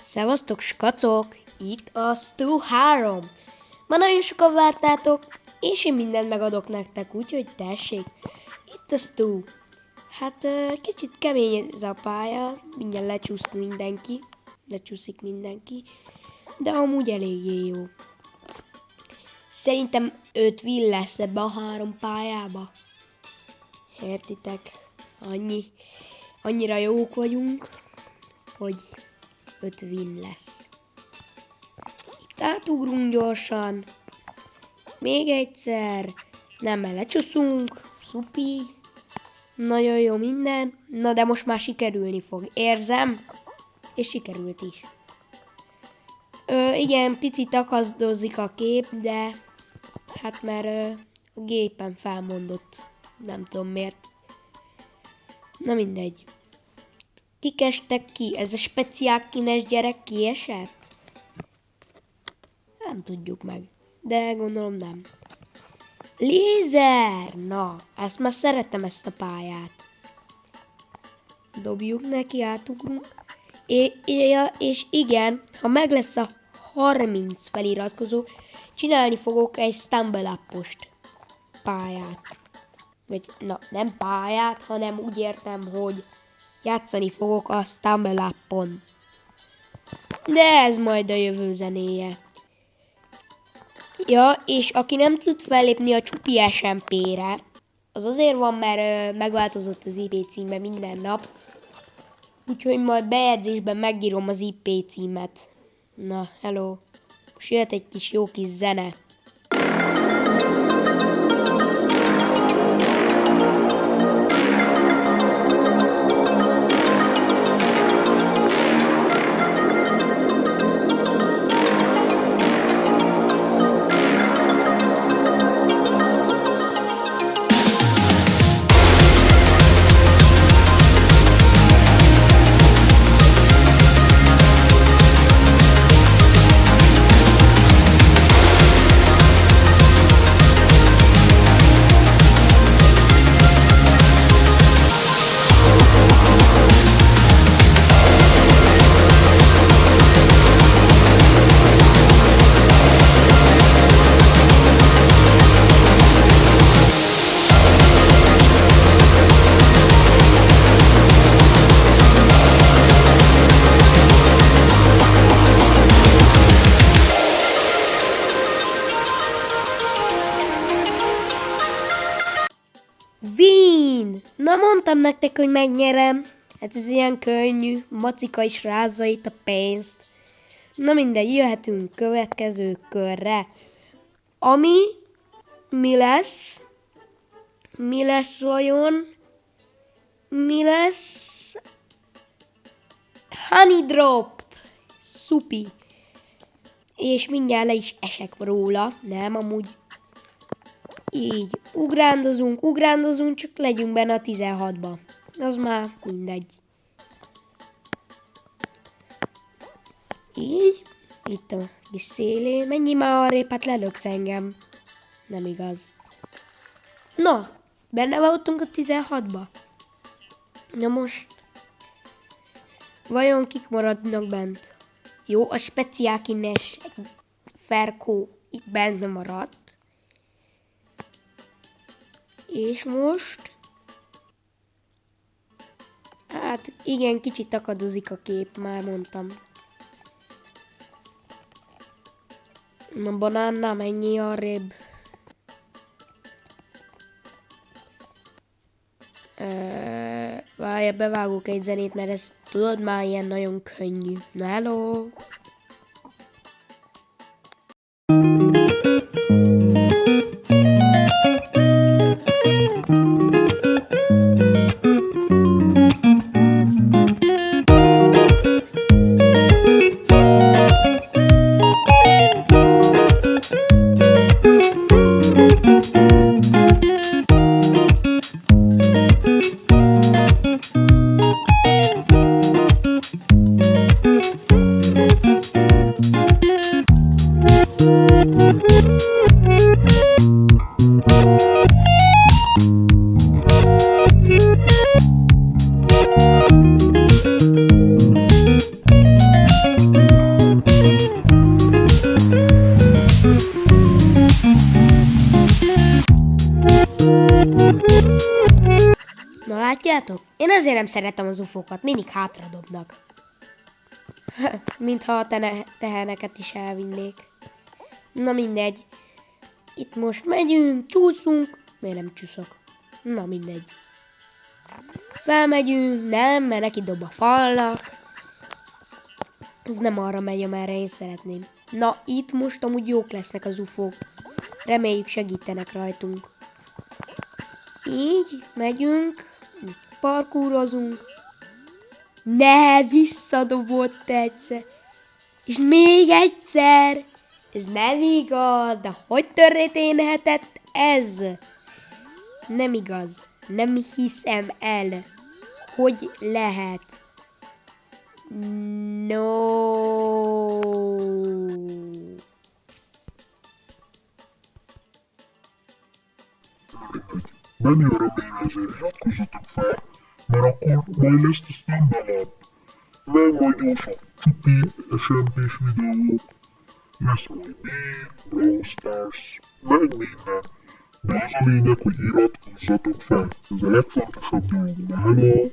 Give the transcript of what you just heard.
Szevasztok, skacok! Itt a Stu 3. Ma nagyon sokan vártátok, és én mindent megadok nektek, úgyhogy tessék. Itt a Stu. Hát kicsit kemény ez a pálya, mindjárt lecsúszik mindenki, de amúgy eléggé jó. Szerintem 5 win lesz ebbe a 3 pályába. Értitek? Annyira jók vagyunk, hogy 5 win lesz. Itt átugrunk gyorsan. Még egyszer. Nem lecsúszunk. Szupi. Nagyon jó minden. Na de most már sikerülni fog. Érzem. És sikerült is. Igen, picit akadozik a kép, de hát mert a gépen felmondott. Nem tudom miért. Na mindegy. Kik estek ki? Ez a speciál kines gyerek kiesett? Nem tudjuk meg. De gondolom nem. Lézer! Na, ezt már szeretem, ezt a pályát. Dobjuk neki, átugrunk. És igen, ha meg lesz a 30 feliratkozó, csinálni fogok egy Stumble Up-ost pályát. Vagy, na, nem pályát, hanem úgy értem, hogy játszani fogok a Stumble Up-on. De ez majd a jövő zenéje. Ja, és aki nem tud fellépni a Csupi SMP-re, az azért van, mert megváltozott az IP címe minden nap. Úgyhogy majd bejegyzésben megírom az IP címet. Na, hello. Most jöhet egy jó kis zene. Win! Na mondtam nektek, hogy megnyerem. Hát ez ilyen könnyű. Macika is rázza itt a pénzt. Na mindegy, jöhetünk következő körre. Ami mi lesz? Mi lesz vajon? Mi lesz? Honey Drop! Szupi! És mindjárt le is esek róla. Nem, amúgy így, ugrándozunk, csak legyünk benne a 16-ba. Az már mindegy. Így, itt a kis szélén. Menjél már arrébb, hát lelöksz engem. Nem igaz. Na, benne voltunk a 16-ba. Na most, vajon kik maradnak bent? Jó, a speciál kines Ferkó itt bent maradt. És most, hát igen, kicsit akadozik a kép, már mondtam. Na, banánna, menjél arrébb. Várj, bevágok egy zenét, mert ezt tudod, már ilyen nagyon könnyű. Na, hello! Tudjátok, én ezért nem szeretem az ufókat, mindig hátradobnak. Mintha a teheneket is elvinnék. Na mindegy. Itt most megyünk, csúszunk. Miért nem csúszok? Na mindegy. Felmegyünk, nem, mert neki dob a falnak. Ez nem arra megy, amerre én szeretném. Na, itt most amúgy jók lesznek az ufók. Reméljük segítenek rajtunk. Így, megyünk. Itt parkúrozunk. Ne, visszadobott egyszer. És még egyszer. Ez nem igaz, de hogy történhetett ez? Nem igaz. Nem hiszem el. Hogy lehet? No. Menő reményre azért iratkozzatok fel, mert akkor majd lesz a Stumble Up. Meg majd jó sok csupi, SMP-s videók, lesz majd Brawl Stars, meg minden. De az a lényeg, hogy iratkozzatok fel. Ez a legfontosabb dolog. Hello!